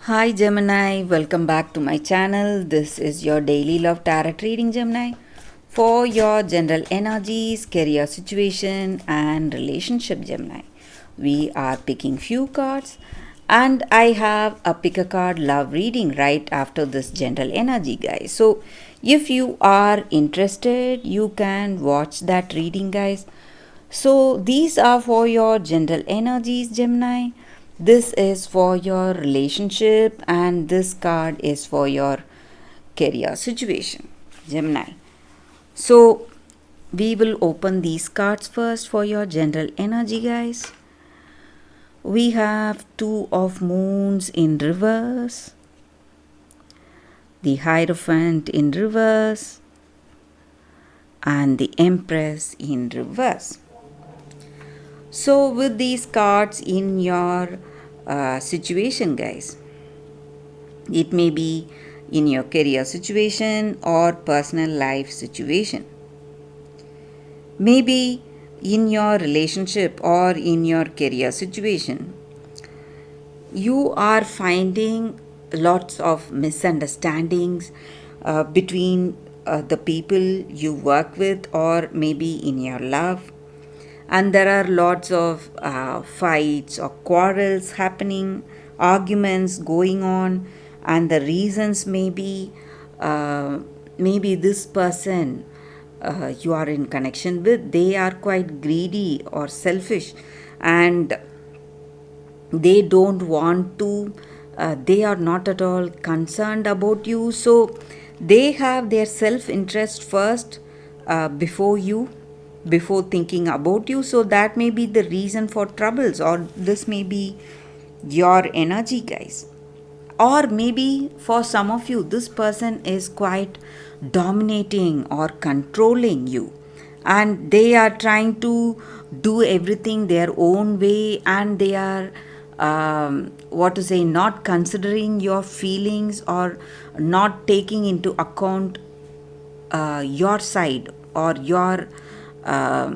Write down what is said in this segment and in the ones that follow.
Hi Gemini, welcome back to my channel. This is your daily love tarot reading, Gemini, for your general energies, career situation, and relationship, Gemini. We are picking few cards, and I have a pick a card love reading right after this general energy, guys. So, if you are interested, you can watch that reading, guys. So, these are for your general energies, Gemini. This is for your relationship, and this card is for your career situation, Gemini. So, we will open these cards first for your general energy, guys. We have Two of Moons in reverse, the Hierophant in reverse, and the Empress in reverse. So, with these cards in your situation, guys, it may be in your career situation or personal life situation, maybe in your relationship or in your career situation, you are finding lots of misunderstandings between the people you work with, or maybe in your love, and there are lots of fights or quarrels happening, arguments going on, and the reasons may be maybe this person you are in connection with, they are quite greedy or selfish, and they don't want to they are not at all concerned about you, so they have their self interest first before thinking about you. So that may be the reason for troubles, or this may be your energy, guys. Or maybe for some of you, this person is quite dominating or controlling you, and they are trying to do everything their own way, and they are not considering your feelings, or not taking into account your side, or your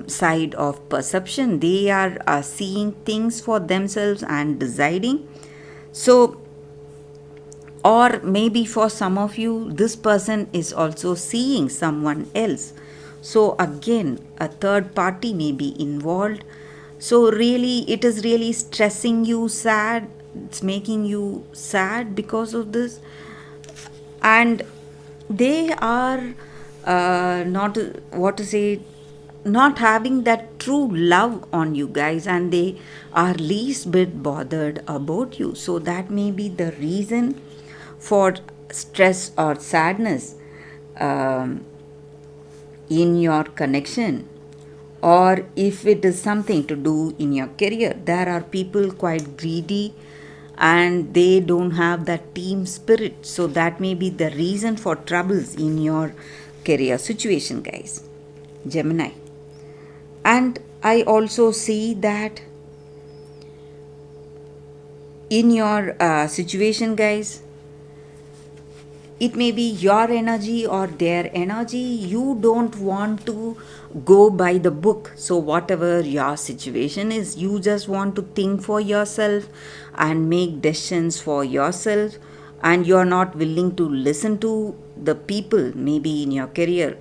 side of perception. They are seeing things for themselves and deciding. So, or maybe for some of you, this person is also seeing someone else. So, again, a third party may be involved. So, really, it is really stressing you, sad. It's making you sad because of this. And they are not, not having that true love on you, guys, and they are least bit bothered about you. So, that may be the reason for stress or sadness in your connection. Or if it is something to do in your career, there are people quite greedy and they don't have that team spirit. So that may be the reason for troubles in your career situation, guys, Gemini. And I also see that in your situation, guys, it may be your energy or their energy. You don't want to go by the book. So, whatever your situation is, you just want to think for yourself and make decisions for yourself, and you are not willing to listen to the people, maybe in your career,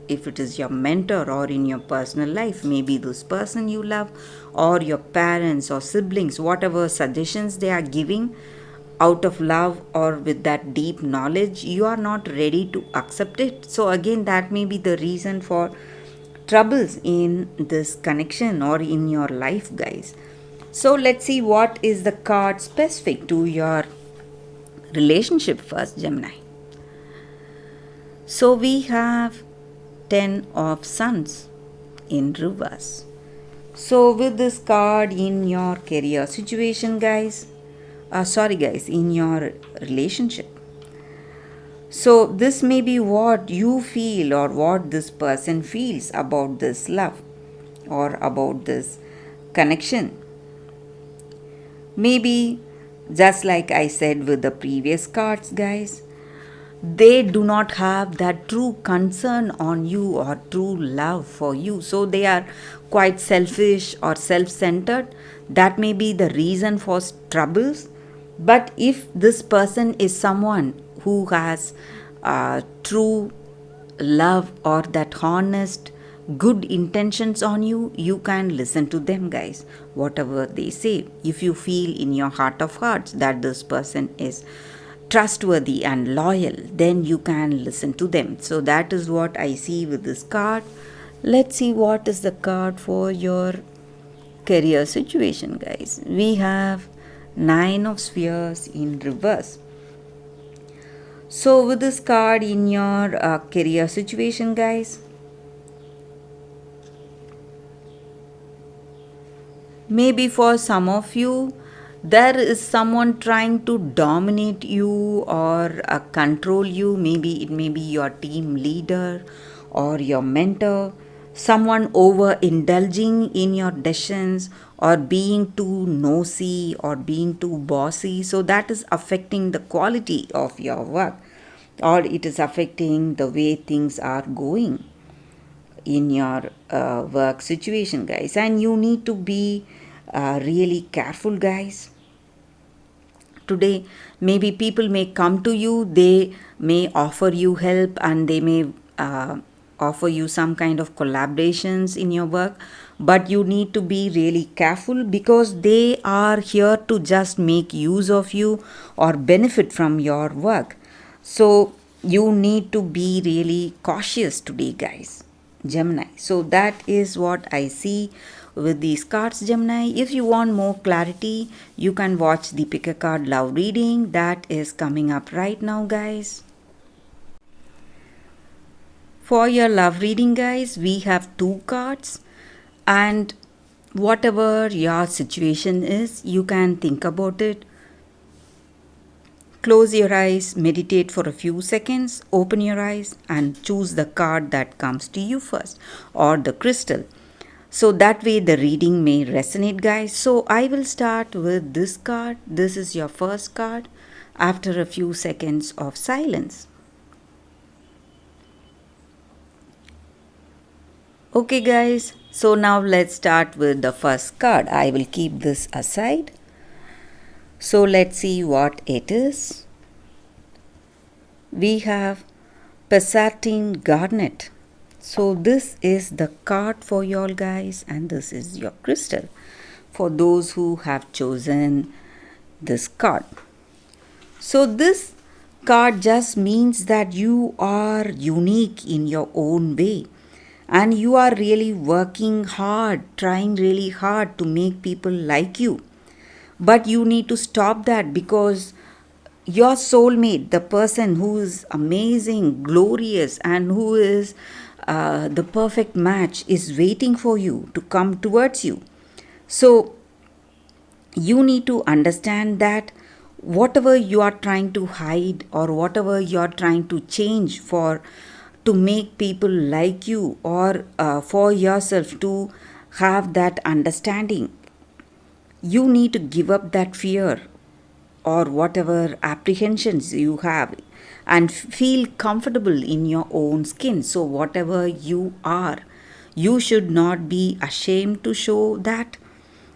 if it is your mentor, or in your personal life, maybe this person you love, or your parents or siblings, whatever suggestions they are giving out of love or with that deep knowledge, you are not ready to accept it. So, again, that may be the reason for troubles in this connection or in your life, guys. So, let's see what is the card specific to your relationship first, Gemini. So, we have 10 of Suns in reverse. So, with this card in your career situation, guys, in your relationship. So, this may be what you feel or what this person feels about this love or about this connection. Maybe, just like I said with the previous cards, guys, they do not have that true concern on you or true love for you. So, they are quite selfish or self centered. That may be the reason for troubles. But if this person is someone who has true love or that honest good intentions on you, you can listen to them, guys, whatever they say. If you feel in your heart of hearts that this person is trustworthy and loyal, then you can listen to them. So that is what I see with this card. Let's see what is the card for your career situation, guys. We have Nine of Spheres in reverse. So with this card in your career situation, guys, maybe for some of you, there is someone trying to dominate you or control you. Maybe it may be your team leader or your mentor, someone over indulging in your decisions or being too nosy or being too bossy. So that is affecting the quality of your work, or it is affecting the way things are going in your work situation, guys. And you need to be really careful, guys. Today, maybe people may come to you, they may offer you help, and they may offer you some kind of collaborations in your work, but you need to be really careful because they are here to just make use of you or benefit from your work. So you need to be really cautious today, guys, Gemini. So that is what I see with these cards, Gemini. If you want more clarity, you can watch the Pick a Card Love reading that is coming up right now, guys. For your love reading, guys, we have two cards, and whatever your situation is, you can think about it. Close your eyes, meditate for a few seconds, open your eyes and choose the card that comes to you first, or the crystal. So that way the reading may resonate, guys. So I will start with this card. This is your first card after a few seconds of silence. Okay, guys, so now let's start with the first card. I will keep this aside. So let's see what it is. We have Passatine Garnet. So this is the card for y'all, guys, and this is your crystal for those who have chosen this card. So this card just means that you are unique in your own way, and you are really working hard, trying really hard to make people like you. But you need to stop that, because your soulmate, the person who is amazing, glorious, and who is the perfect match, is waiting for you to come towards you. So you need to understand that whatever you are trying to hide or whatever you are trying to change for to make people like you, or for yourself to have that understanding, you need to give up that fear or whatever apprehensions you have and feel comfortable in your own skin. So whatever you are, you should not be ashamed to show that,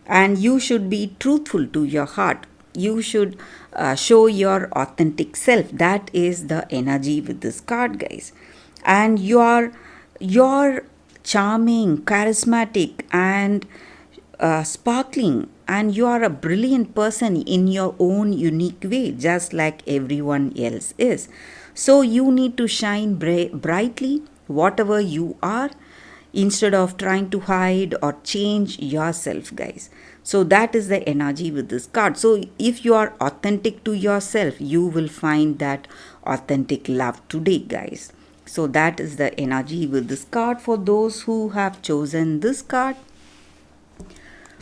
and you should be truthful to your heart. You should show your authentic self. That is the energy with this card, guys. And you're charming, charismatic, and sparkling, and you are a brilliant person in your own unique way, just like everyone else is. So you need to shine brightly, whatever you are, instead of trying to hide or change yourself, guys. So that is the energy with this card. So if you are authentic to yourself, you will find that authentic love today, guys. So that is the energy with this card for those who have chosen this card.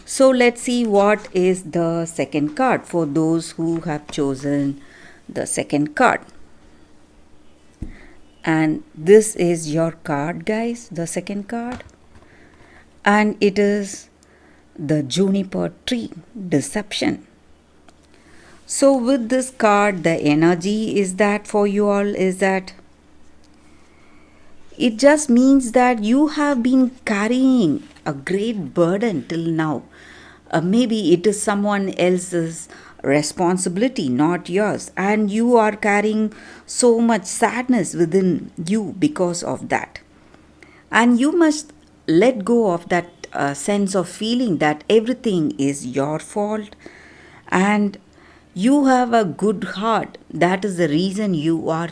So let's see what is the second card for those who have chosen the second card. And this is your card, guys, the second card. And it is the Juniper Tree, Deception. So with this card, the energy is that for you all is that it just means that you have been carrying a great burden till now. Maybe it is someone else's responsibility, not yours, and you are carrying so much sadness within you because of that. And you must let go of that sense of feeling that everything is your fault, and you have a good heart. That is the reason you are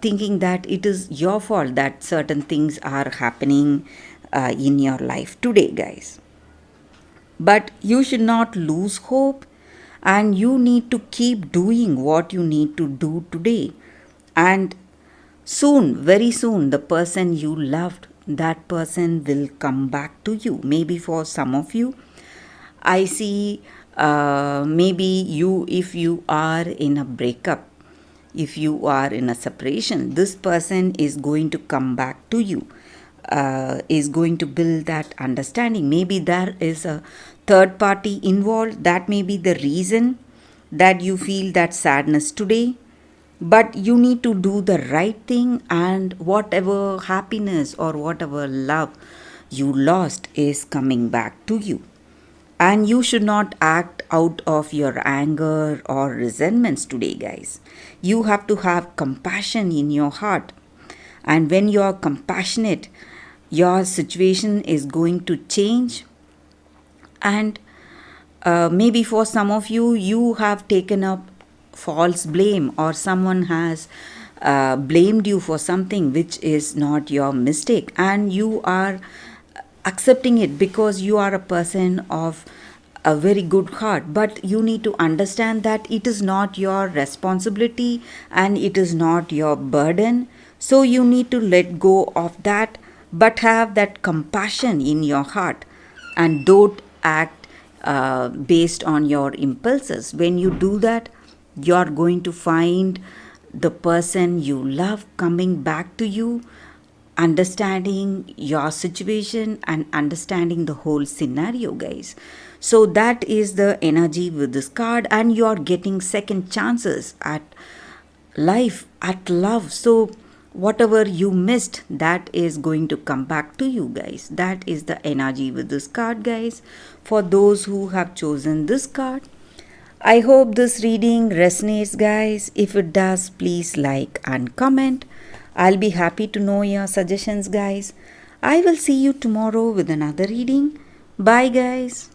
thinking that it is your fault that certain things are happening in your life today, guys. But you should not lose hope, and you need to keep doing what you need to do today. And soon, very soon, the person you loved, that person will come back to you. Maybe for some of you, I see, maybe you, if you are in a breakup, if you are in a separation, this person is going to come back to you, is going to build that understanding. Maybe there is a third party involved. That may be the reason that you feel that sadness today. But you need to do the right thing, and whatever happiness or whatever love you lost is coming back to you. And you should not act out of your anger or resentments today, guys. You have to have compassion in your heart. And when you are compassionate, your situation is going to change. And maybe for some of you, you have taken up false blame, or someone has blamed you for something which is not your mistake, and you are accepting it because you are a person of a very good heart. But you need to understand that it is not your responsibility and it is not your burden. So you need to let go of that, but have that compassion in your heart, and don't act based on your impulses. When you do that, you're going to find the person you love coming back to you, understanding your situation and understanding the whole scenario, guys. So that is the energy with this card, and you're getting second chances at life, at love. So whatever you missed, that is going to come back to you, guys. That is the energy with this card, guys, for those who have chosen this card. I hope this reading resonates, guys. If it does, please like and comment. I'll be happy to know your suggestions, guys. I will see you tomorrow with another reading. Bye, guys.